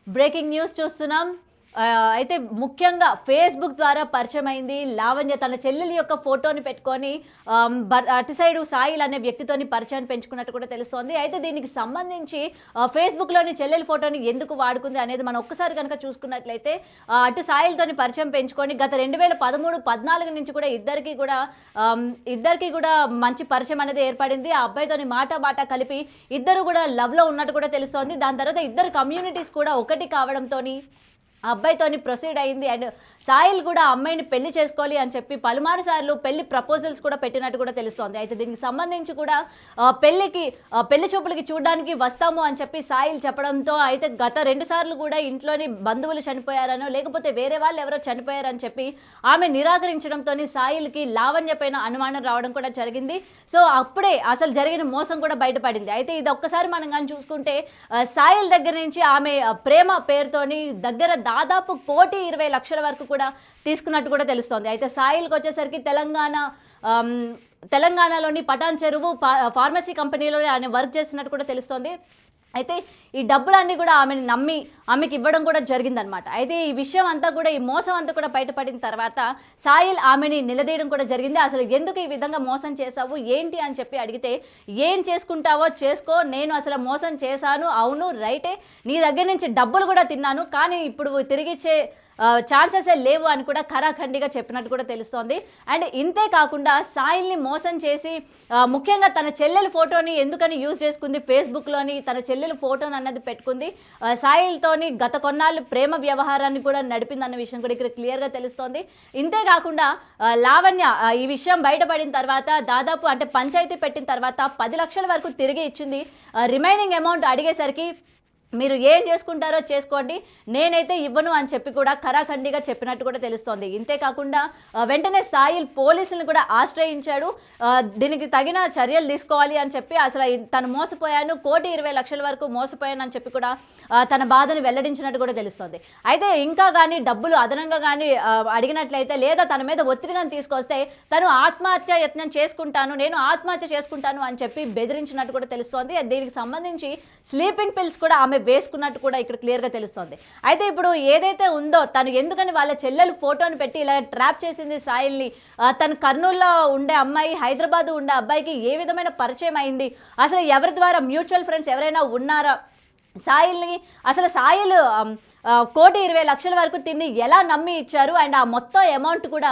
Breaking news చూస్తున్నాం. అయితే ముఖ్యంగా ఫేస్బుక్ ద్వారా పరిచయం అయింది లావణ్య. తన చెల్లెలి యొక్క ఫోటోని పెట్టుకొని అటు సైడు సాయిల్ అనే వ్యక్తితోని పరిచయాన్ని పెంచుకున్నట్టు కూడా తెలుస్తోంది. అయితే దీనికి సంబంధించి ఫేస్బుక్లోని చెల్లెలి ఫోటోని ఎందుకు వాడుకుంది అనేది మనం ఒక్కసారి కనుక చూసుకున్నట్లయితే అటు సాయిల్తోని పరిచయం పెంచుకొని గత 2013-14 నుంచి కూడా ఇద్దరికి కూడా మంచి పరిచయం అనేది ఏర్పడింది. ఆ అబ్బాయితోని మాట కలిపి ఇద్దరు కూడా లవ్లో ఉన్నట్టు కూడా తెలుస్తోంది. దాని తర్వాత ఇద్దరు కమ్యూనిటీస్ కూడా ఒకటి కావడంతో అబ్బాయితోని ప్రొసీడ్ అయింది. అండ్ సాయిల్ కూడా అమ్మాయిని పెళ్లి చేసుకోవాలి అని చెప్పి పలుమారు సార్లు పెళ్లి ప్రపోజల్స్ కూడా పెట్టినట్టు కూడా తెలుస్తోంది. అయితే దీనికి సంబంధించి కూడా పెళ్లి చూపులకి చూడడానికి వస్తాము అని చెప్పి సాయిల్ చెప్పడంతో అయితే గత 2 సార్లు కూడా ఇంట్లోని బంధువులు చనిపోయారనో లేకపోతే వేరే వాళ్ళు ఎవరో చనిపోయారని చెప్పి ఆమె నిరాకరించడంతో సాయిల్కి లావణ్య పైన అనుమానం రావడం కూడా జరిగింది. సో అప్పుడే అసలు జరిగిన మోసం కూడా బయటపడింది. అయితే ఇది ఒక్కసారి మనం కానీ చూసుకుంటే సాయిల్ దగ్గర నుంచి ఆమె ప్రేమ పేరుతోని దగ్గర దాదాపు 1,20,00,000 వరకు కూడా తీసుకున్నట్టు కూడా తెలుస్తోంది. అయితే సాయిల్కి వచ్చేసరికి తెలంగాణలోని పటాన్ చెరువు ఫార్మసీ కంపెనీలో ఆయన వర్క్ చేస్తున్నట్టు కూడా తెలుస్తోంది. అయితే ఈ డబ్బులన్నీ కూడా ఆమెను నమ్మి ఆమెకి ఇవ్వడం కూడా జరిగిందనమాట. అయితే ఈ విషయం అంతా కూడా ఈ మోసం అంతా కూడా బయటపడిన తర్వాత సాయిల్ ఆమెని నిలదీయడం కూడా జరిగింది. అసలు ఎందుకు ఈ విధంగా మోసం చేశావు ఏంటి అని చెప్పి అడిగితే, ఏం చేసుకుంటావో చేసుకో, నేను అసలు మోసం చేశాను, అవును రైటే, నీ దగ్గర నుంచి డబ్బులు కూడా తిన్నాను, కానీ ఇప్పుడు తిరిగిచ్చే ఛాన్సెసే లేవు అని కూడా ఖరాఖండిగా చెప్పినట్టు కూడా తెలుస్తోంది. అండ్ ఇంతే కాకుండా సాయిల్ని మోసం చేసి ముఖ్యంగా తన చెల్లెల ఫోటోని ఎందుకని యూజ్ చేసుకుంది, ఫేస్బుక్లోని తన చెల్లెల ఫోటోని అన్నది పెట్టుకుంది. సాయిల్తోని గత కొన్నాళ్ళు ప్రేమ వ్యవహారాన్ని కూడా నడిపిందన్న విషయం కూడా ఇక్కడ క్లియర్గా తెలుస్తోంది. ఇంతే కాకుండా లావణ్య ఈ విషయం బయటపడిన తర్వాత దాదాపు అంటే పంచాయతీ పెట్టిన తర్వాత 10 లక్షల వరకు తిరిగి ఇచ్చింది. రిమైనింగ్ అమౌంట్ అడిగేసరికి మీరు ఏం చేసుకుంటారో చేసుకోండి, నేనైతే ఇవ్వను అని చెప్పి కూడా ఖరాఖండిగా చెప్పినట్టు కూడా తెలుస్తోంది. ఇంతేకాకుండా వెంటనే సాయిల్ పోలీసులను కూడా ఆశ్రయించాడు. దీనికి తగిన చర్యలు తీసుకోవాలి అని చెప్పి అసలు తను మోసపోయాను, 1,20,00,000 వరకు మోసపోయాను అని చెప్పి కూడా తన బాధను వెల్లడించినట్టు కూడా తెలుస్తోంది. అయితే ఇంకా కానీ డబ్బులు అదనంగా కానీ అడిగినట్లయితే లేదా తన మీద ఒత్తిడిగా తీసుకొస్తే తను ఆత్మహత్య యత్నం చేసుకుంటాను, నేను ఆత్మహత్య చేసుకుంటాను అని చెప్పి బెదిరించినట్టు కూడా తెలుస్తోంది. దీనికి సంబంధించి స్లీపింగ్ పిల్స్ కూడా ఆమె వేసుకున్నట్టు కూడా ఇక్కడ క్లియర్గా తెలుస్తోంది. అయితే ఇప్పుడు ఏదైతే ఉందో తను ఎందుకని వాళ్ళ చెల్లెలు ఫోటోని పెట్టి ఇలా ట్రాప్ చేసింది సాయిల్ని, తను కర్నూలులో ఉండే అమ్మాయి హైదరాబాద్ ఉండే అబ్బాయికి ఏ విధమైన పరిచయం అయింది, అసలు ఎవరి ద్వారా మ్యూచువల్ ఫ్రెండ్స్ ఎవరైనా ఉన్నారా సాయిల్ని, అసలు సాయిల్ 1,20,00,000 వరకు తిని ఎలా నమ్మి ఇచ్చారు, అండ్ ఆ మొత్తం అమౌంట్ కూడా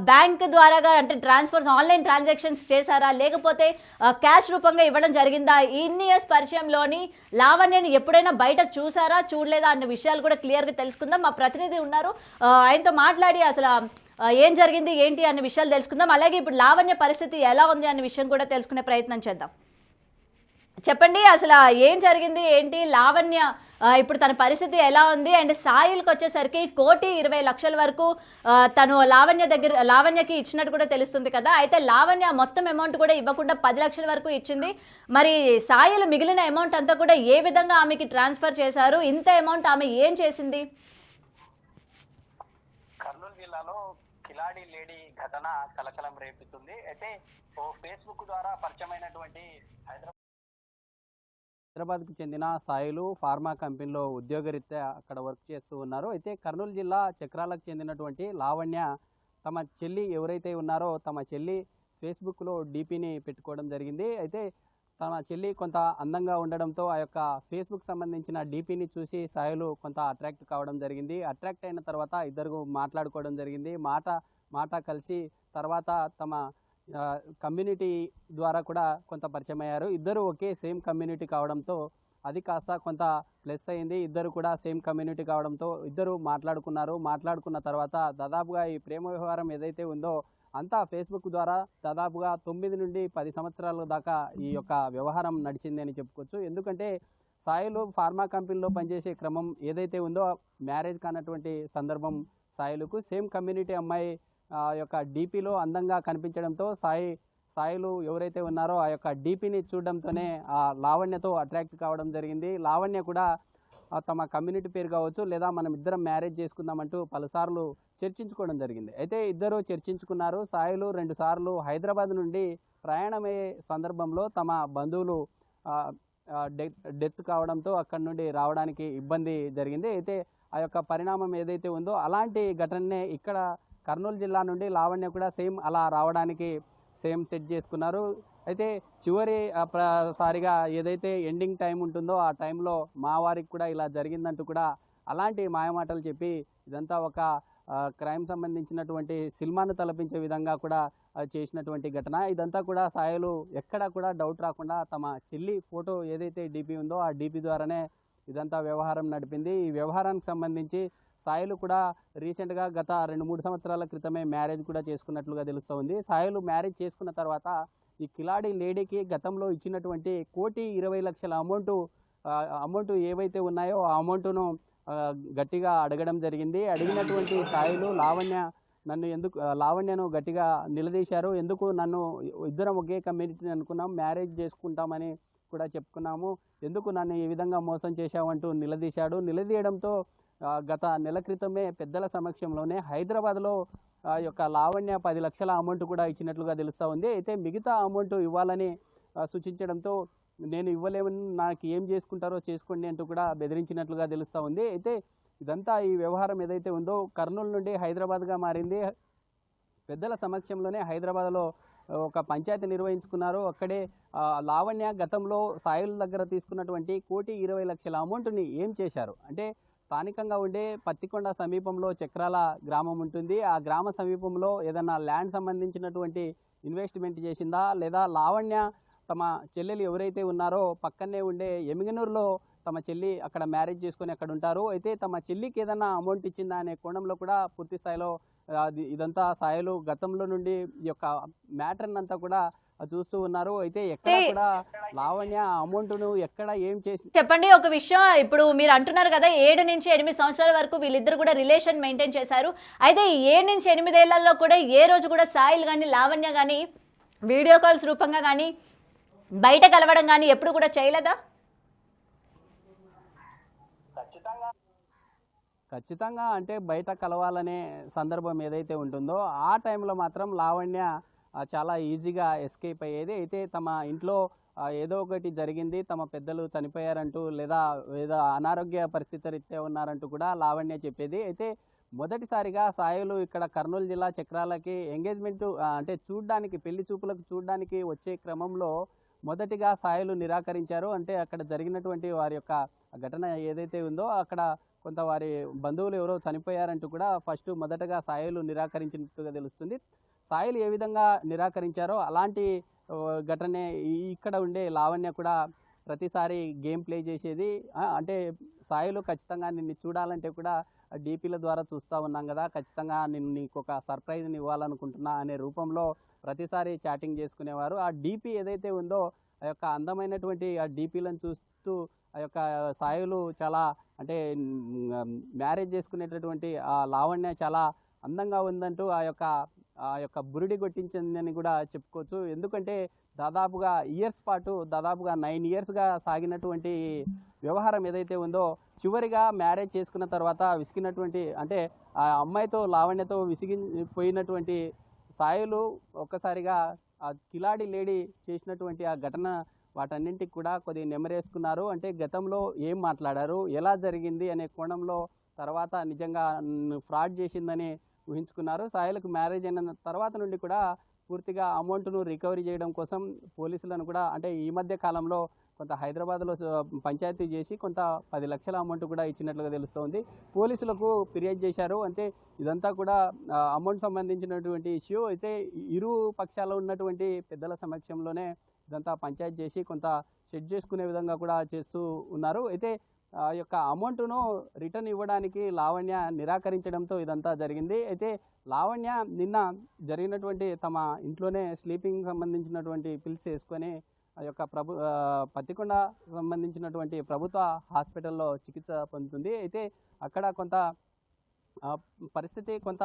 బ్యాంక్ ద్వారాగా అంటే ట్రాన్స్ఫర్స్ ఆన్లైన్ ట్రాన్సాక్షన్స్ చేశారా లేకపోతే క్యాష్ రూపంగా ఇవ్వడం జరిగిందా, ఇన్ని ఇయర్స్ పరిచయంలోని లావణ్యని ఎప్పుడైనా బయట చూసారా చూడలేదా అన్న విషయాలు కూడా క్లియర్గా తెలుసుకుందాం. మా ప్రతినిధి ఉన్నారు, ఆయనతో మాట్లాడి అసలు ఏం జరిగింది ఏంటి అన్న విషయాలు తెలుసుకుందాం. అలాగే ఇప్పుడు లావణ్య పరిస్థితి ఎలా ఉంది అన్న విషయం కూడా తెలుసుకునే ప్రయత్నం చేద్దాం. చెప్పండి, అసలు ఏం జరిగింది ఏంటి, లావణ్య ఇప్పుడు తన పరిస్థితి ఎలా ఉంది, అండ్ సాయిల్కి వచ్చేసరికి 1,20,00,000 వరకు తను లావణ్యకి ఇచ్చినట్టు కూడా తెలుస్తుంది కదా. అయితే లావణ్య మొత్తం అమౌంట్ కూడా ఇవ్వకుండా 10 లక్షల వరకు ఇచ్చింది. మరి సాయిల్ మిగిలిన అమౌంట్ అంతా కూడా ఏ విధంగా ఆమెకి ట్రాన్స్ఫర్ చేశారు, ఇంత అమౌంట్ ఆమె ఏం చేసింది? కర్నూలు జిల్లాలో కిలాడి లేడీ ఘటన కలకలం రేపుతుంది. అయితే ఫేస్బుక్ ద్వారా పరిచయమైనటువంటి హైదరాబాద్కు చెందిన సాయిలు ఫార్మా కంపెనీలో ఉద్యోగరీత్యా అక్కడ వర్క్ చేస్తూ ఉన్నారు. అయితే కర్నూలు జిల్లా చక్రాలకు చెందినటువంటి లావణ్య తమ చెల్లి ఎవరైతే ఉన్నారో తమ చెల్లి ఫేస్బుక్లో డీపీని పెట్టుకోవడం జరిగింది. అయితే తమ చెల్లి కొంత అందంగా ఉండడంతో ఆ యొక్క ఫేస్బుక్ సంబంధించిన డీపీని చూసి సాయిలు కొంత అట్రాక్ట్ కావడం జరిగింది. అట్రాక్ట్ అయిన తర్వాత ఇద్దరు మాట్లాడుకోవడం జరిగింది. మాట కలిసి తర్వాత తమ కమ్యూనిటీ ద్వారా కూడా కొంత పరిచయం అయ్యారు. ఇద్దరు ఒకే సేమ్ కమ్యూనిటీ కావడంతో అది కాస్త కొంత ప్లస్ అయింది. ఇద్దరు కూడా సేమ్ కమ్యూనిటీ కావడంతో ఇద్దరు మాట్లాడుకున్న తర్వాత దాదాపుగా ఈ ప్రేమ వ్యవహారం ఏదైతే ఉందో అంతా ఫేస్బుక్ ద్వారా దాదాపుగా 9 నుండి 10 సంవత్సరాల దాకా ఈ యొక్క వ్యవహారం నడిచింది అని చెప్పుకోవచ్చు. ఎందుకంటే సాయిలు ఫార్మా కంపెనీలో పనిచేసే క్రమం ఏదైతే ఉందో మ్యారేజ్ కానటువంటి సందర్భం సాయిలుకు సేమ్ కమ్యూనిటీ అమ్మాయి యొక్క డీపీలో అందంగా కనిపించడంతో సాయిలు ఎవరైతే ఉన్నారో ఆ యొక్క డీపీని చూడడంతోనే ఆ లావణ్యతో అట్రాక్ట్ కావడం జరిగింది. లావణ్య కూడా తమ కమ్యూనిటీ పేరు కావచ్చు లేదా మనం ఇద్దరం మ్యారేజ్ చేసుకుందామంటూ పలుసార్లు చర్చించుకోవడం జరిగింది. అయితే ఇద్దరు చర్చించుకున్నారు. సాయిలు 2 సార్లు హైదరాబాద్ నుండి ప్రయాణమయ్యే సందర్భంలో తమ బంధువులు డెత్ కావడంతో అక్కడి నుండి రావడానికి ఇబ్బంది జరిగింది. అయితే ఆ యొక్క పరిణామం ఏదైతే ఉందో అలాంటి ఘటననే ఇక్కడ కర్నూలు జిల్లా నుండి లావణ్య కూడా సేమ్ అలా రావడానికి సేమ్ సెట్ చేసుకున్నారు. అయితే చివరి సారిగా ఏదైతే ఎండింగ్ టైం ఉంటుందో ఆ టైంలో మా వారికి కూడా ఇలా జరిగిందంటూ కూడా అలాంటి మాయమాటలు చెప్పి ఇదంతా ఒక క్రైమ్ సంబంధించినటువంటి సినిమాను తలపించే విధంగా కూడా చేసినటువంటి ఘటన. ఇదంతా కూడా సాయిలు ఎక్కడా కూడా డౌట్ రాకుండా తమ చెల్లి ఫోటో ఏదైతే డీపీ ఉందో ఆ డీపీ ద్వారానే ఇదంతా వ్యవహారం నడిపింది. ఈ వ్యవహారానికి సంబంధించి సాయిలు కూడా రీసెంట్గా గత 2-3 సంవత్సరాల క్రితమే మ్యారేజ్ కూడా చేసుకున్నట్లుగా తెలుస్తోంది. సాయిలు మ్యారేజ్ చేసుకున్న తర్వాత ఈ కిలాడి లేడీకి గతంలో ఇచ్చినటువంటి 1,20,00,000 అమౌంట్ ఏవైతే ఉన్నాయో ఆ అమౌంట్ను గట్టిగా అడగడం జరిగింది. అడిగినటువంటి సాయిలు లావణ్యను గట్టిగా నిలదీశారు. ఎందుకు నన్ను ఇద్దరం ఒకే కమ్యూనిటీని అనుకున్నాం, మ్యారేజ్ చేసుకుంటామని కూడా చెప్పుకున్నాము, ఎందుకు నన్ను ఈ విధంగా మోసం చేశావంటూ నిలదీశాడు. నిలదీయడంతో గత నెల క్రితమే పెద్దల సమక్షంలోనే హైదరాబాద్లో యొక్క లావణ్య 10 లక్షల అమౌంట్ కూడా ఇచ్చినట్లుగా తెలుస్తూ ఉంది. అయితే మిగతా అమౌంట్ ఇవ్వాలని సూచించడంతో నేను ఇవ్వలేమని, నాకు ఏం చేసుకుంటారో చేసుకోండి అంటూ కూడా బెదిరించినట్లుగా తెలుస్తూ ఉంది. అయితే ఇదంతా ఈ వ్యవహారం ఏదైతే ఉందో కర్నూలు నుండి హైదరాబాద్గా మారింది. పెద్దల సమక్షంలోనే హైదరాబాద్లో ఒక పంచాయతీ నిర్వహించుకున్నారు. అక్కడే లావణ్య గతంలో సాయిల్ దగ్గర తీసుకున్నటువంటి 1,20,00,000 అమౌంట్ని ఏం చేశారు అంటే, స్థానికంగా ఉండే పత్తికొండ సమీపంలో చక్రాల గ్రామం ఉంటుంది. ఆ గ్రామ సమీపంలో ఏదైనా ల్యాండ్ సంబంధించినటువంటి ఇన్వెస్ట్మెంట్ చేసిందా, లేదా లావణ్య తమ చెల్లెలు ఎవరైతే ఉన్నారో పక్కనే ఉండే ఎమిగనూరులో తమ చెల్లి అక్కడ మ్యారేజ్ చేసుకొని అక్కడ ఉంటారు. అయితే తమ చెల్లికి ఏదైనా అమౌంట్ ఇచ్చిందా అనే కోణంలో కూడా పూర్తి స్థాయిలో ఇదంతా సాయిలు గతంలో నుండి ఈ యొక్క మ్యాటర్ అంతా కూడా చూస్తూ ఉన్నారు. అయితే ఎక్కడ కూడా లావణ్య అమౌంట్ను ఎక్కడ ఏం చేసి చెప్పండి. ఒక విషయం, ఇప్పుడు మీరు అంటున్నారు కదా 7 నుంచి 8 సంవత్సరాల వరకు వీళ్ళిద్దరు కూడా రిలేషన్ మెయింటైన్ చేశారు. అయితే ఈ 7 నుంచి 8 ఏళ్లలో కూడా ఏ రోజు కూడా సాయిల్ కానీ లావణ్య కానీ వీడియో కాల్స్ రూపంగా కానీ బయట కలవడం కానీ ఎప్పుడు కూడా చేయలేదా? ఖచ్చితంగా అంటే బయట కలవాలనే సందర్భం ఏదైతే ఉంటుందో ఆ టైంలో మాత్రం లావణ్య చాలా ఈజీగా ఎస్కేప్ అయ్యేది. అయితే తమ ఇంట్లో ఏదో ఒకటి జరిగింది, తమ పెద్దలు చనిపోయారంటూ లేదా ఏదో అనారోగ్య పరిస్థితి రీత్యా ఉన్నారంటూ కూడా లావణ్య చెప్పేది. అయితే మొదటిసారిగా సాయిలు ఇక్కడ కర్నూలు జిల్లా చక్రాలకి ఎంగేజ్మెంట్ అంటే చూడ్డానికి, పెళ్లి చూపులకు చూడ్డానికి వచ్చే క్రమంలో మొదటిగా సాయిలు నిరాకరించారు. అంటే అక్కడ జరిగినటువంటి వారి యొక్క ఘటన ఏదైతే ఉందో అక్కడ కొంత వారి బంధువులు ఎవరో చనిపోయారంటూ కూడా మొదటగా సాయిలు నిరాకరించినట్టుగా తెలుస్తుంది. సాయిలు ఏ విధంగా నిరాకరించారో అలాంటి ఘటనే ఇక్కడ ఉండే లావణ్య కూడా ప్రతిసారి గేమ్ ప్లే చేసేది. అంటే సాయిలు ఖచ్చితంగా నిన్ను చూడాలంటే కూడా డీపీల ద్వారా చూస్తూ ఉన్నాం కదా, ఖచ్చితంగా నీకు ఒక సర్ప్రైజ్ని ఇవ్వాలనుకుంటున్నా అనే రూపంలో ప్రతిసారి చాటింగ్ చేసుకునేవారు. ఆ డీపీ ఏదైతే ఉందో ఆ యొక్క అందమైనటువంటి ఆ డీపీలను చూస్తూ ఆ యొక్క సాయిలు చాలా అంటే మ్యారేజ్ చేసుకునేటటువంటి ఆ లావణ్య చాలా అందంగా ఉందంటూ ఆ యొక్క బురిడి కొట్టించిందని కూడా చెప్పుకోవచ్చు. ఎందుకంటే దాదాపుగా ఇయర్స్ పాటు దాదాపుగా 9 ఇయర్స్గా సాగినటువంటి వ్యవహారం ఏదైతే ఉందో చివరిగా మ్యారేజ్ చేసుకున్న తర్వాత విసిగినటువంటి అంటే ఆ అమ్మాయితో లావణ్యతో విసిగిపోయినటువంటి సాయిలు ఒక్కసారిగా ఆ కిలాడి లేడీ చేసినటువంటి ఆ ఘటన వాటన్నింటికి కూడా కొద్దిగా నెమరేసుకున్నారు. అంటే గతంలో ఏం మాట్లాడారు, ఎలా జరిగింది అనే కోణంలో తర్వాత నిజంగా ఫ్రాడ్ చేసిందని ఊహించుకున్నారు. సాయిలకు మ్యారేజ్ అయిన తర్వాత నుండి కూడా పూర్తిగా అమౌంట్ను రికవరీ చేయడం కోసం పోలీసులను కూడా అంటే ఈ మధ్య కాలంలో కొంత హైదరాబాద్లో పంచాయతీ చేసి కొంత 10 లక్షల అమౌంట్ కూడా ఇచ్చినట్లుగా తెలుస్తోంది. పోలీసులకు ఫిర్యాదు చేశారు. అంటే ఇదంతా కూడా అమౌంట్ సంబంధించినటువంటి ఇష్యూ. అయితే ఇరు పక్షాల్లో ఉన్నటువంటి పెద్దల సమక్షంలోనే ఇదంతా పంచాయతీ చేసి కొంత సెట్ చేసుకునే విధంగా కూడా చేస్తూ ఉన్నారు. అయితే ఆ యొక్క అమౌంట్ను రిటర్న్ ఇవ్వడానికి లావణ్య నిరాకరించడంతో ఇదంతా జరిగింది. అయితే లావణ్య నిన్న జరిగినటువంటి తమ ఇంట్లోనే స్లీపింగ్ సంబంధించినటువంటి పిల్స్ వేసుకొని ఆ యొక్క పత్తికొండ సంబంధించినటువంటి ప్రభుత్వ హాస్పిటల్లో చికిత్స పొందుతుంది. అయితే అక్కడ కొంత పరిస్థితి కొంత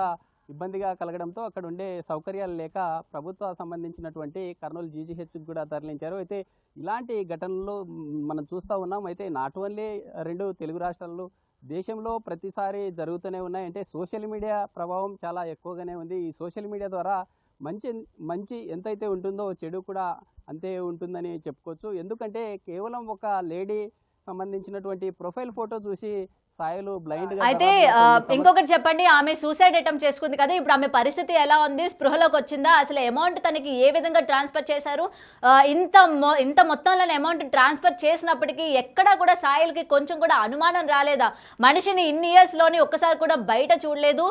ఇబ్బందిగా కలగడంతో అక్కడ ఉండే సౌకర్యాలు లేక ప్రభుత్వ సంబంధించినటువంటి కర్నూలు జీజీహెచ్కి కూడా తరలించారు. అయితే ఇలాంటి ఘటనలు మనం చూస్తూ ఉన్నాం. అయితే నాట్ ఓన్లీ 2 తెలుగు రాష్ట్రాల్లో దేశంలో ప్రతిసారి జరుగుతూనే ఉన్నాయి. అంటే సోషల్ మీడియా ప్రభావం చాలా ఎక్కువగానే ఉంది. ఈ సోషల్ మీడియా ద్వారా మంచి మంచి ఎంతైతే ఉంటుందో చెడు కూడా అంతే ఉంటుందని చెప్పుకోవచ్చు. ఎందుకంటే కేవలం ఒక లేడీ సంబంధించినటువంటి ప్రొఫైల్ ఫోటో చూసి సాయిలు బ్లైండ్గా అయితే ఇంకొకటి చెప్పండి, ఆమె సూసైడ్ అటెంప్ట్ చేసుకుంది కదా, ఇప్పుడు ఆమె పరిస్థితి ఎలా ఉంది? స్పృహలోకి వచ్చిందా? అసలు అమౌంట్ తనకి ఏ విధంగా ట్రాన్స్ఫర్ చేశారు? ఇంత మొత్తంలో అమౌంట్ ట్రాన్స్ఫర్ చేసినప్పటికీ ఎక్కడా కూడా సాయిల్కి కొంచెం కూడా అనుమానం రాలేదా? మనిషిని ఇన్ని ఇయర్స్లోని ఒక్కసారి కూడా బయట చూడలేదు.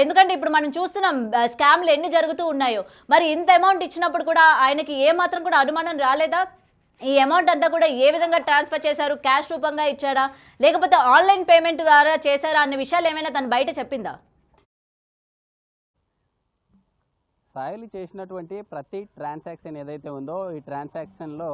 ఎందుకంటే ఇప్పుడు మనం చూస్తున్నాం స్కామ్లు ఎన్ని జరుగుతూ ఉన్నాయో. మరి ఇంత అమౌంట్ ఇచ్చినప్పుడు కూడా ఆయనకి ఏ మాత్రం కూడా అనుమానం రాలేదా? ఈ అమౌంట్ అంతా కూడా ఏ విధంగా ట్రాన్స్ఫర్ చేశారు? క్యాష్ రూపంగా ఇచ్చారా, లేకపోతే ఆన్లైన్ పేమెంట్ ద్వారా చేశారా అన్న విషయాలు ఏమైనా తను బయట చెప్పిందా? సాయిలు చేసినటువంటి ప్రతి ట్రాన్సాక్షన్ ఏదైతే ఉందో ఈ ట్రాన్సాక్షన్లో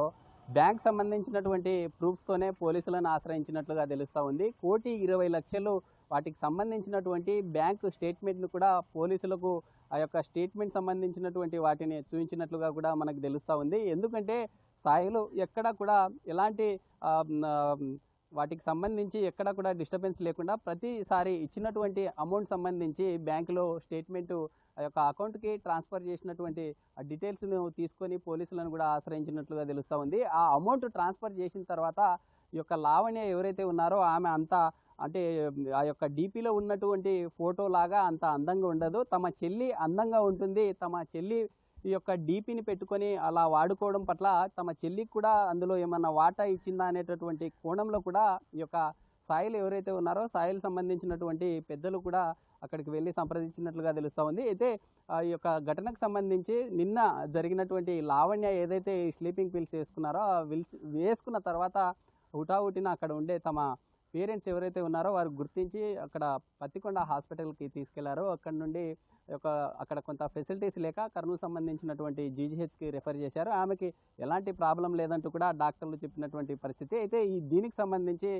బ్యాంక్ సంబంధించినటువంటి ప్రూఫ్స్తోనే పోలీసులను ఆశ్రయించినట్లుగా తెలుస్తూ ఉంది. 1,20,00,000 వాటికి సంబంధించినటువంటి బ్యాంకు స్టేట్మెంట్ను కూడా పోలీసులకు ఆ యొక్క స్టేట్మెంట్ సంబంధించినటువంటి వాటిని చూపించినట్లుగా కూడా మనకు తెలుస్తూ ఉంది. ఎందుకంటే సాయిలు ఎక్కడ కూడా ఎలాంటి వాటికి సంబంధించి ఎక్కడ కూడా డిస్టర్బెన్స్ లేకుండా ప్రతిసారి ఇచ్చినటువంటి అమౌంట్ సంబంధించి బ్యాంకులో స్టేట్మెంటు ఆ యొక్క అకౌంట్కి ట్రాన్స్ఫర్ చేసినటువంటి డీటెయిల్స్ను తీసుకొని పోలీసులను కూడా ఆశ్రయించినట్లుగా తెలుస్తూ ఉంది. ఆ అమౌంట్ ట్రాన్స్ఫర్ చేసిన తర్వాత ఈ యొక్క లావణ్య ఎవరైతే ఉన్నారో ఆమె అంతా అంటే ఆ యొక్క డీపీలో ఉన్నటువంటి ఫోటో లాగా అంత అందంగా ఉండదు. తమ చెల్లి అందంగా ఉంటుంది. తమ చెల్లి ఈ యొక్క డీపీని పెట్టుకొని అలా వాడుకోవడం పట్ల తమ చెల్లికి కూడా అందులో ఏమన్నా వాటా ఇచ్చిందా అనేటటువంటి కోణంలో కూడా ఈ యొక్క సాయిలు ఎవరైతే ఉన్నారో సాయిల్ సంబంధించినటువంటి పెద్దలు కూడా అక్కడికి వెళ్ళి సంప్రదించినట్లుగా తెలుస్తూ ఉంది. అయితే ఈ యొక్క ఘటనకు సంబంధించి నిన్న జరిగినటువంటి లావణ్య ఏదైతే స్లీపింగ్ పిల్స్ వేసుకున్నారో వేసుకున్న తర్వాత హుటాహుటిన అక్కడ ఉండే తమ పేరెంట్స్ ఎవరైతే ఉన్నారో వారు గుర్తించి అక్కడ పత్తికొండ హాస్పిటల్కి తీసుకెళ్లారో అక్కడ నుండి అక్కడ కొంత ఫెసిలిటీస్ లేక కర్నూలు సంబంధించినటువంటి జీజీహెచ్కి రెఫర్ చేశారు. ఆమెకి ఎలాంటి ప్రాబ్లం లేదంటూ కూడా డాక్టర్లు చెప్పినటువంటి పరిస్థితి. అయితే దీనికి సంబంధించి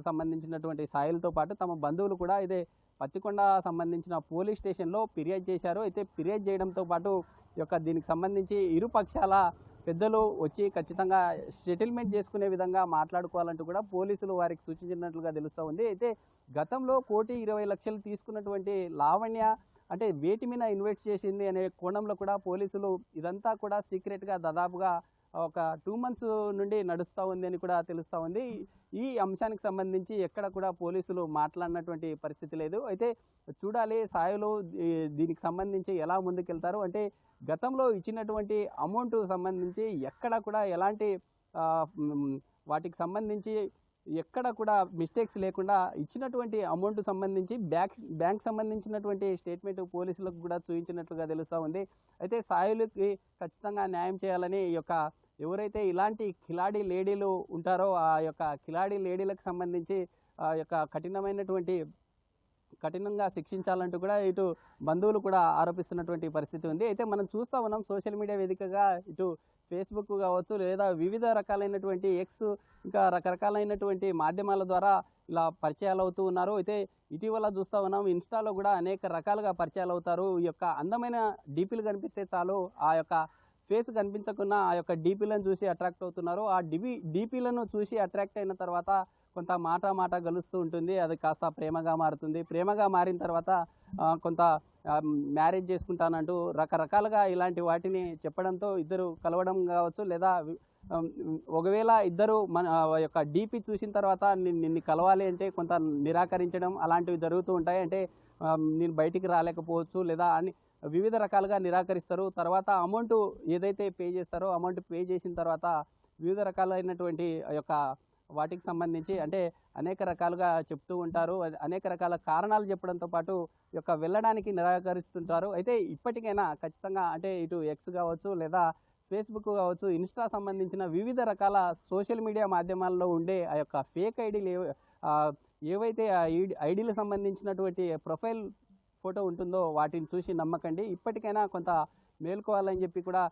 సంబంధించినటువంటి సాయిలతో పాటు తమ బంధువులు కూడా ఇదే పత్తికొండ సంబంధించిన పోలీస్ స్టేషన్లో ఫిర్యాదు చేశారు. అయితే ఫిర్యాదు చేయడంతో పాటు దీనికి సంబంధించి ఇరు పక్షాల పెద్దలు వచ్చి ఖచ్చితంగా సెటిల్మెంట్ చేసుకునే విధంగా మాట్లాడుకోవాలంటూ కూడా పోలీసులు వారికి సూచించినట్లుగా తెలుస్తూ ఉంది. అయితే గతంలో 1,20,00,000 తీసుకున్నటువంటి లావణ్య అంటే వేటి మీద ఇన్వెస్ట్ చేసింది అనే కోణంలో కూడా పోలీసులు ఇదంతా కూడా సీక్రెట్గా దాదాపుగా ఒక 2 months నుండి నడుస్తూ ఉంది అని కూడా తెలుస్తూ ఉంది. ఈ అంశానికి సంబంధించి ఎక్కడ కూడా పోలీసులు మాట్లాడినటువంటి పరిస్థితి లేదు. అయితే చూడాలి సాయిలు దీనికి సంబంధించి ఎలా ముందుకెళ్తారు. అంటే గతంలో ఇచ్చినటువంటి అమౌంట్ సంబంధించి ఎక్కడ కూడా ఎలాంటి వాటికి సంబంధించి ఎక్కడ కూడా మిస్టేక్స్ లేకుండా ఇచ్చినటువంటి అమౌంట్ సంబంధించి బ్యాంక్ సంబంధించినటువంటి స్టేట్మెంట్ పోలీసులకు కూడా చూపించినట్లుగా తెలుస్తూ ఉంది. అయితే సాయిలుకి ఖచ్చితంగా న్యాయం చేయాలని ఎవరైతే ఇలాంటి కిలాడి లేడీలు ఉంటారో ఆ యొక్క కిలాడి లేడీలకు సంబంధించి కఠినంగా శిక్షించాలంటూ కూడా ఇటు బంధువులు కూడా ఆరోపిస్తున్నటువంటి పరిస్థితి ఉంది. అయితే మనం చూస్తూ ఉన్నాం సోషల్ మీడియా వేదికగా ఇటు ఫేస్బుక్ కావచ్చు లేదా వివిధ రకాలైనటువంటి ఎక్స్ ఇంకా రకరకాలైనటువంటి మాధ్యమాల ద్వారా ఇలా పరిచయాలు అవుతూ ఉన్నారు. అయితే ఇటీవల చూస్తూ ఉన్నాం ఇన్స్టాలో కూడా అనేక రకాలుగా పరిచయాలు అవుతారు. ఈ యొక్క అందమైన డీపీలు కనిపిస్తే చాలు ఆ యొక్క ఫేస్ కనిపించకుండా ఆ యొక్క డీపీలను చూసి అట్రాక్ట్ అవుతున్నారు. ఆ డీపీలను చూసి అట్రాక్ట్ అయిన తర్వాత కొంత మాట గలుస్తూ ఉంటుంది. అది కాస్త ప్రేమగా మారుతుంది. ప్రేమగా మారిన తర్వాత కొంత మ్యారేజ్ చేసుకుంటానంటూ రకరకాలుగా ఇలాంటి వాటిని చెప్పడంతో ఇద్దరు కలవడం కావచ్చు లేదా ఒకవేళ ఇద్దరు మన యొక్క డీపీ చూసిన తర్వాత నిన్ను కలవాలి అంటే కొంత నిరాకరించడం అలాంటివి జరుగుతూ ఉంటాయి. అంటే నేను బయటికి రాలేకపోవచ్చు లేదా అని వివిధ రకాలుగా నిరాకరిస్తారు. తర్వాత అమౌంట్ ఏదైతే పే చేస్తారో అమౌంట్ పే చేసిన తర్వాత వివిధ రకాలైనటువంటి వాటికి సంబంధించి అంటే అనేక రకాలుగా చెప్తూ ఉంటారు. అనేక రకాల కారణాలు చెప్పడంతో పాటు వెళ్ళడానికి నిరాకరిస్తుంటారు. అయితే ఇప్పటికైనా ఖచ్చితంగా అంటే ఇటు ఎక్స్ కావచ్చు లేదా ఫేస్బుక్ కావచ్చు ఇన్స్టా సంబంధించిన వివిధ రకాల సోషల్ మీడియా మాధ్యమాల్లో ఉండే ఆ ఫేక్ ఐడీలు ఏవైతే ఆ ఐడీలకు సంబంధించినటువంటి ప్రొఫైల్ ఫోటో ఉంటుందో వాటిని చూసి నమ్మకండి. ఇప్పటికైనా కొంత మేల్కోవాలని చెప్పి కూడా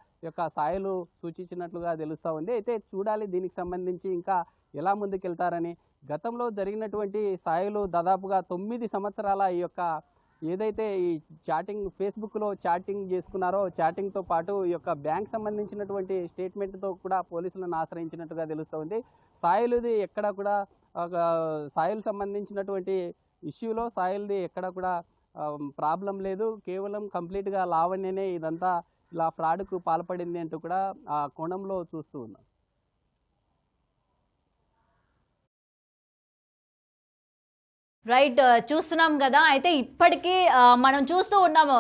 సాయిలు సూచించినట్లుగా తెలుస్తూ ఉంది. అయితే చూడాలి దీనికి సంబంధించి ఇంకా ఎలా ముందుకెళ్తారని. గతంలో జరిగినటువంటి సాయిలు దాదాపుగా 9 సంవత్సరాల ఏదైతే ఈ చాటింగ్ ఫేస్బుక్లో చాటింగ్ చేసుకున్నారో చాటింగ్తో పాటు బ్యాంక్ సంబంధించినటువంటి స్టేట్మెంట్తో కూడా పోలీసులను ఆశ్రయించినట్టుగా తెలుస్తూ ఉంది. సాయిలుది ఎక్కడ కూడా సాయిల్ సంబంధించినటువంటి ఇష్యూలో సాయిల్ది ఎక్కడ కూడా ప్రాబ్లం లేదు, కేవలం కంప్లీట్గా లావణ్యనే ఇదంతా ఇలా ఫ్రాడ్కు పాల్పడింది అంటూ కూడా ఆ కోణంలో చూస్తూ ఉన్నాం. రైట్. చూస్తున్నాం కదా! అయితే ఇప్పటికీ మనం చూస్తూ ఉన్నాము.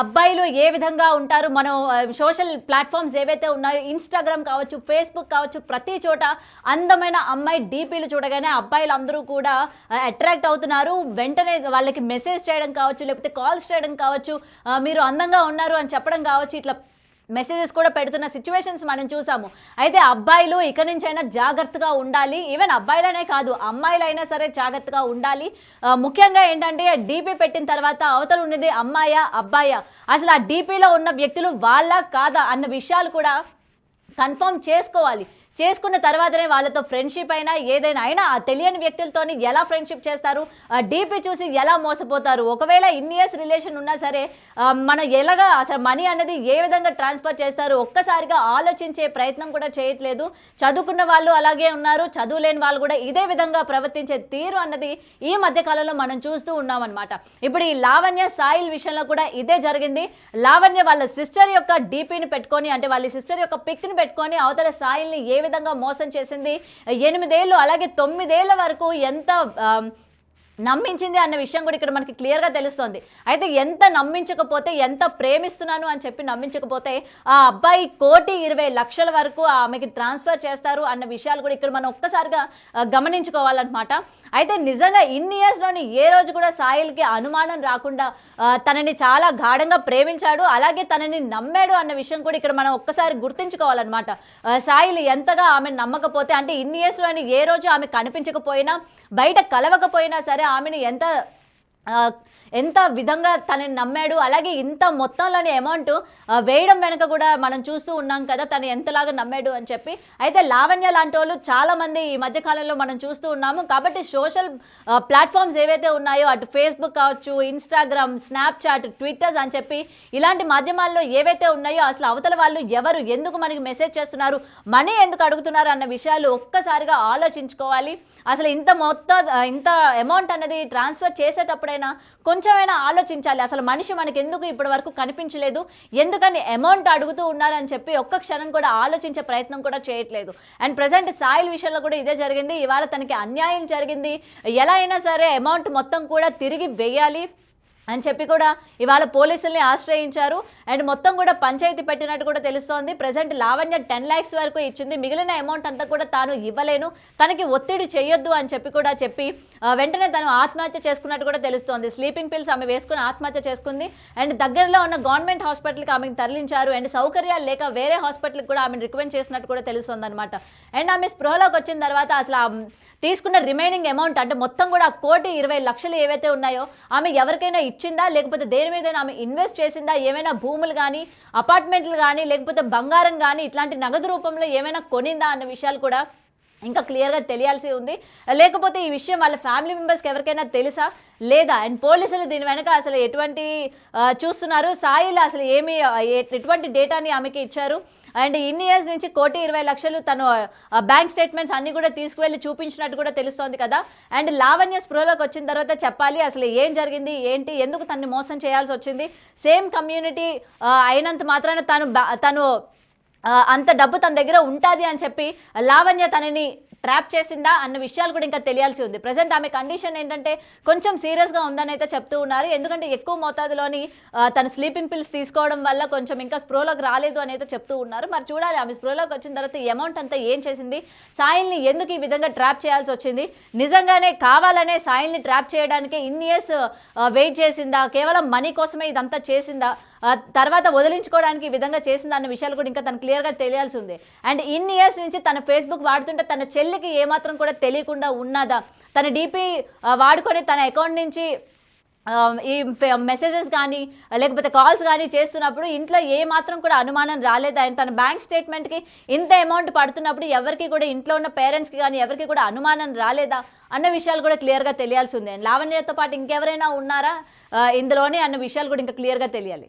అబ్బాయిలు ఏ విధంగా ఉంటారు, మనం సోషల్ ప్లాట్‌ఫార్మ్స్ ఏవైతే ఉన్నాయో ఇన్‌స్టాగ్రామ్ కావచ్చు, ఫేస్‌బుక్ కావచ్చు, ప్రతి చోట అందమైన అమ్మాయి డీపీలు చూడగానే అబ్బాయిలందరూ కూడా అట్రాక్ట్ అవుతున్నారు. వెంటనే వాళ్ళకి మెసేజ్ చేయడం కావచ్చు, లేకపోతే కాల్స్ చేయడం కావచ్చు, మీరు అందంగా ఉన్నారు అని చెప్పడం కావచ్చు, ఇట్లా మెసేజెస్ కూడా పెడుతున్న సిచ్యువేషన్స్ మనం చూసాము. అయితే అబ్బాయిలు ఇక నుంచైనా జాగ్రత్తగా ఉండాలి. ఈవెన్ అబ్బాయిలనే కాదు, అమ్మాయిలైనా సరే జాగ్రత్తగా ఉండాలి. ముఖ్యంగా ఏంటంటే డీపీ పెట్టిన తర్వాత అవతల ఉన్నది అమ్మాయా, అబ్బాయా, అసలు ఆ డీపీలో ఉన్న వ్యక్తులు వాళ్ళా కాదా అన్న విషయాలు కూడా కన్ఫర్మ్ చేసుకోవాలి. చేసుకున్న తర్వాతనే వాళ్ళతో ఫ్రెండ్షిప్ అయినా ఏదైనా అయినా ఆ తెలియని వ్యక్తులతోని ఎలా ఫ్రెండ్షిప్ చేస్తారు, డీపీ చూసి ఎలా మోసపోతారు. ఒకవేళ ఇన్ని ఇయర్స్ రిలేషన్ ఉన్నా సరే మనం ఎలాగా అసలు మనీ అనేది ఏ విధంగా ట్రాన్స్ఫర్ చేస్తారు ఒక్కసారిగా ఆలోచించే ప్రయత్నం కూడా చేయట్లేదు. చదువుకున్న వాళ్ళు అలాగే ఉన్నారు, చదువులేని వాళ్ళు కూడా ఇదే విధంగా ప్రవర్తించే తీరు అన్నది ఈ మధ్య కాలంలో మనం చూస్తూ ఉన్నామన్నమాట. ఇప్పుడు ఈ లావణ్య సాయిల్ విషయంలో కూడా ఇదే జరిగింది. లావణ్య వాళ్ళ సిస్టర్ యొక్క డీపీని పెట్టుకొని, అంటే వాళ్ళ సిస్టర్ యొక్క పిక్ని పెట్టుకొని అవతల సాయిల్ని ఏ విధంగా మోసం చేసింది, 8 ఏళ్ళు అలాగే 9 ఏళ్ల వరకు ఎంత నమ్మించింది అన్న విషయం కూడా ఇక్కడ మనకి క్లియర్గా తెలుస్తుంది. అయితే ఎంత నమ్మించకపోతే, ఎంత ప్రేమిస్తున్నాను అని చెప్పి నమ్మించకపోతే ఆ అబ్బాయి 1,20,00,000 వరకు ఆమెకి ట్రాన్స్ఫర్ చేస్తారు అన్న విషయాలు కూడా ఇక్కడ మనం ఒక్కసారిగా గమనించుకోవాలన్నమాట. అయితే నిజంగా ఇన్ని ఇయర్స్లోని ఏ రోజు కూడా సాయిల్కి అనుమానం రాకుండా తనని చాలా గాఢంగా ప్రేమించాడు, అలాగే తనని నమ్మాడు అన్న విషయం కూడా ఇక్కడ మనం ఒక్కసారి గుర్తుంచుకోవాలన్నమాట. సాయిల్ ఎంతగా ఆమె నమ్మకపోతే, అంటే ఇన్ని ఇయర్స్లోని ఏ రోజు ఆమె కనిపించకపోయినా, బయట కలవకపోయినా సరే ఆమెను ఎంత విధంగా తనని నమ్మాడు, అలాగే ఇంత మొత్తంలోని అమౌంట్ వేయడం వెనుక కూడా మనం చూస్తూ ఉన్నాం కదా తను ఎంతలాగా నమ్మాడు అని చెప్పి. అయితే లావణ్య లాంటి వాళ్ళు చాలామంది ఈ మధ్యకాలంలో మనం చూస్తూ ఉన్నాము. కాబట్టి సోషల్ ప్లాట్ఫామ్స్ ఏవైతే ఉన్నాయో అటు ఫేస్బుక్ కావచ్చు, ఇన్స్టాగ్రామ్, స్నాప్చాట్, ట్విట్టర్స్ అని చెప్పి ఇలాంటి మాధ్యమాల్లో ఏవైతే ఉన్నాయో అసలు అవతల వాళ్ళు ఎవరు, ఎందుకు మనకి మెసేజ్ చేస్తున్నారు, మనీ ఎందుకు అడుగుతున్నారు అన్న విషయాలు ఒక్కసారిగా ఆలోచించుకోవాలి. అసలు ఇంత అమౌంట్ అనేది ట్రాన్స్ఫర్ చేసేటప్పుడైనా కొంచెమైనా ఆలోచించాలి. అసలు మనిషి మనకి ఎందుకు ఇప్పటి వరకు కనిపించలేదు, ఎందుకని అమౌంట్ అడుగుతూ ఉన్నారని చెప్పి ఒక్క క్షణం కూడా ఆలోచించే ప్రయత్నం కూడా చేయట్లేదు. అండ్ ప్రజెంట్ సాయిల్ విషయంలో కూడా ఇదే జరిగింది. ఇవాళ తనకి అన్యాయం జరిగింది, ఎలా అయినా సరే అమౌంట్ మొత్తం కూడా తిరిగి వేయాలి అని చెప్పి కూడా ఇవాళ పోలీసుల్ని ఆశ్రయించారు. అండ్ మొత్తం కూడా పంచాయతీ పెట్టినట్టు కూడా తెలుస్తోంది. ప్రజెంట్ లావణ్య 10 lakhs వరకు ఇచ్చింది, మిగిలిన అమౌంట్ అంతా కూడా తాను ఇవ్వలేను, తనకి ఒత్తిడి చేయొద్దు అని చెప్పి వెంటనే తను ఆత్మహత్య చేసుకున్నట్టు కూడా తెలుస్తోంది. స్లీపింగ్ పిల్స్ ఆమె వేసుకుని ఆత్మహత్య చేసుకుంది. అండ్ దగ్గరలో ఉన్న గవర్నమెంట్ హాస్పిటల్కి ఆమెను తరలించారు. అండ్ సౌకర్యాలు లేక వేరే హాస్పిటల్కి కూడా ఆమెను రికమెండ్ చేసినట్టు కూడా తెలుస్తుంది అనమాట. అండ్ ఆమె స్పృహలోకి వచ్చిన తర్వాత అసలు తీసుకున్న రిమైనింగ్ అమౌంట్, అంటే మొత్తం కూడా 1,20,00,000 ఏవైతే ఉన్నాయో ఆమె ఎవరికైనా ఇచ్చిందా, లేకపోతే దేని మీద ఆమె ఇన్వెస్ట్ చేసిందా, ఏమైనా భూములు కానీ, అపార్ట్మెంట్లు కానీ, లేకపోతే బంగారం కానీ ఇట్లాంటి నగదు రూపంలో ఏమైనా కొనిందా అన్న విషయాలు కూడా ఇంకా క్లియర్గా తెలియాల్సి ఉంది. లేకపోతే ఈ విషయం వాళ్ళ ఫ్యామిలీ మెంబర్స్కి ఎవరికైనా తెలుసా లేదా, అండ్ పోలీసులు దీని వెనక అసలు ఎటువంటి చూస్తున్నారు, సాయిల్ అసలు ఎటువంటి డేటాని ఆమెకి ఇచ్చారు, అండ్ ఇన్ని ఇయర్స్ నుంచి 1,20,00,000 తను బ్యాంక్ స్టేట్మెంట్స్ అన్ని కూడా తీసుకువెళ్ళి చూపించినట్టు కూడా తెలుస్తోంది కదా. అండ్ లావణ్య స్పృహలోకి వచ్చిన తర్వాత చెప్పాలి అసలు ఏం జరిగింది, ఏంటి, ఎందుకు తనని మోసం చేయాల్సి వచ్చింది. సేమ్ కమ్యూనిటీ అయినంత మాత్రాన తను అంత డబ్బు తన దగ్గర ఉంటుంది అని చెప్పి లావణ్య తనని ట్రాప్ చేసిందా అన్న విషయాలు కూడా ఇంకా తెలియాల్సి ఉంది. ప్రజెంట్ ఆమె కండిషన్ ఏంటంటే కొంచెం సీరియస్గా ఉందని అయితే చెప్తూ ఉన్నారు. ఎందుకంటే ఎక్కువ మోతాదులోని తన స్లీపింగ్ పిల్స్ తీసుకోవడం వల్ల కొంచెం ఇంకా స్ప్రోలోకి రాలేదు అని అయితే చెప్తూ ఉన్నారు. మరి చూడాలి ఆమె స్ప్రోలోకి వచ్చిన తర్వాత ఈ అమౌంట్ అంతా ఏం చేసింది, సాయిల్ని ఎందుకు ఈ విధంగా ట్రాప్ చేయాల్సి వచ్చింది, నిజంగానే కావాలనే సాయిల్ని ట్రాప్ చేయడానికి ఇన్ని ఇయర్స్ వెయిట్ చేసిందా, కేవలం మనీ కోసమే ఇదంతా చేసిందా, తర్వాత వదిలించుకోవడానికి ఈ విధంగా చేసిందా అన్న విషయాలు కూడా ఇంకా తను క్లియర్గా తెలియాల్సి ఉంది. అండ్ ఇన్ని ఇయర్స్ నుంచి తన ఫేస్బుక్ వాడుతుంటే తన చెల్లికి ఏమాత్రం కూడా తెలియకుండా ఉన్నదా, తన డీపీ వాడుకొని తన అకౌంట్ నుంచి ఈ మెసేజెస్ కానీ లేకపోతే కాల్స్ కానీ చేస్తున్నప్పుడు ఇంట్లో ఏ మాత్రం కూడా అనుమానం రాలేదు. ఆయన తన బ్యాంక్ స్టేట్మెంట్కి ఇంత అమౌంట్ పడుతున్నప్పుడు ఎవరికి కూడా ఇంట్లో ఉన్న పేరెంట్స్కి కానీ ఎవరికి కూడా అనుమానం రాలేదా అన్న విషయాలు కూడా క్లియర్గా తెలియాల్సి ఉంది. లావణ్యతో పాటు ఇంకెవరైనా ఉన్నారా ఇందులోనే అన్న విషయాలు కూడా ఇంకా క్లియర్గా తెలియాలి.